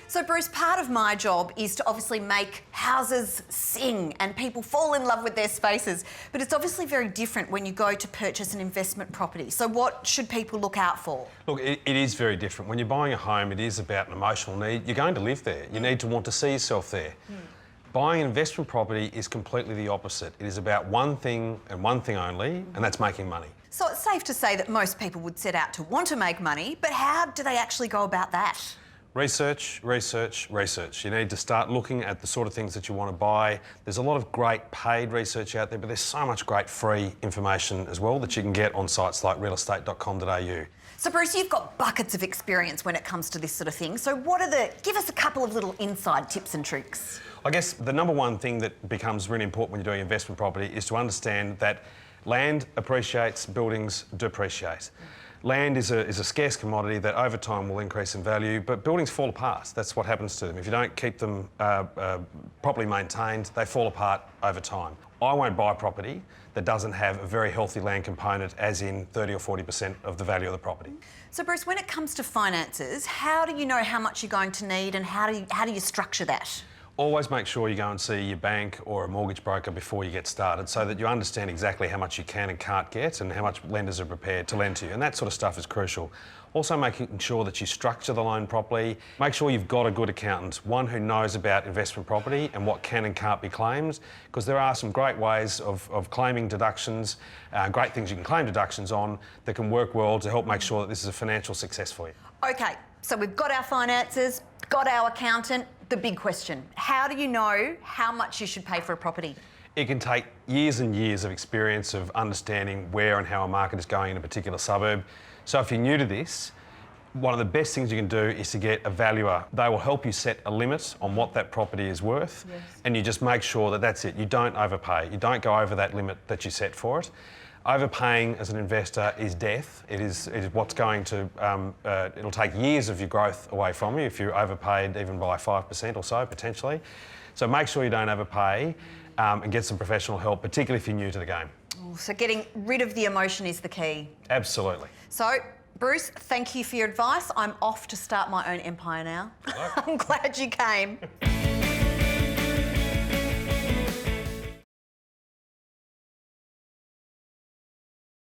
So Bruce, part of my job is to obviously make houses sing and people fall in love with their spaces, but it's obviously very different when you go to purchase an investment property. So what should people look out for? Look, it is very different. When you're buying a home, it is about an emotional need. You're going to live there. You need to want to see yourself there. Buying an investment property is completely the opposite. It is about one thing and one thing only, and that's making money. So it's safe to say that most people would set out to want to make money, but how do they actually go about that? Research, research, research. You need to start looking at the sort of things that you want to buy. There's a lot of great paid research out there, but there's so much great free information as well that you can get on sites like realestate.com.au. So Bruce, you've got buckets of experience when it comes to this sort of thing. So give us a couple of little inside tips and tricks. I guess the number one thing that becomes really important when you're doing investment property is to understand that land appreciates, buildings depreciate. Land is a scarce commodity that over time will increase in value, but buildings fall apart. That's what happens to them. If you don't keep them properly maintained, they fall apart over time. I won't buy property that doesn't have a very healthy land component, as in 30 or 40% of the value of the property. So Bruce, when it comes to finances, how do you know how much you're going to need and how do you structure that? Always make sure you go and see your bank or a mortgage broker before you get started so that you understand exactly how much you can and can't get and how much lenders are prepared to lend to you. And that sort of stuff is crucial. Also making sure that you structure the loan properly. Make sure you've got a good accountant, one who knows about investment property and what can and can't be claimed, because there are some great ways of claiming deductions, great things you can claim deductions on that can work well to help make sure that this is a financial success for you. Okay, so we've got our finances, got our accountant. The big question, how do you know how much you should pay for a property? It can take years and years of experience of understanding where and how a market is going in a particular suburb. So if you're new to this, one of the best things you can do is to get a valuer. They will help you set a limit on what that property is worth, and you just make sure that that's it. You don't overpay. You don't go over that limit that you set for it. Overpaying as an investor is death. It is what's going to, it'll take years of your growth away from you if you're overpaid even by 5% or so, potentially. So make sure you don't overpay and get some professional help, particularly if you're new to the game. So getting rid of the emotion is the key. Absolutely. So, Bruce, thank you for your advice. I'm off to start my own empire now. I'm glad you came.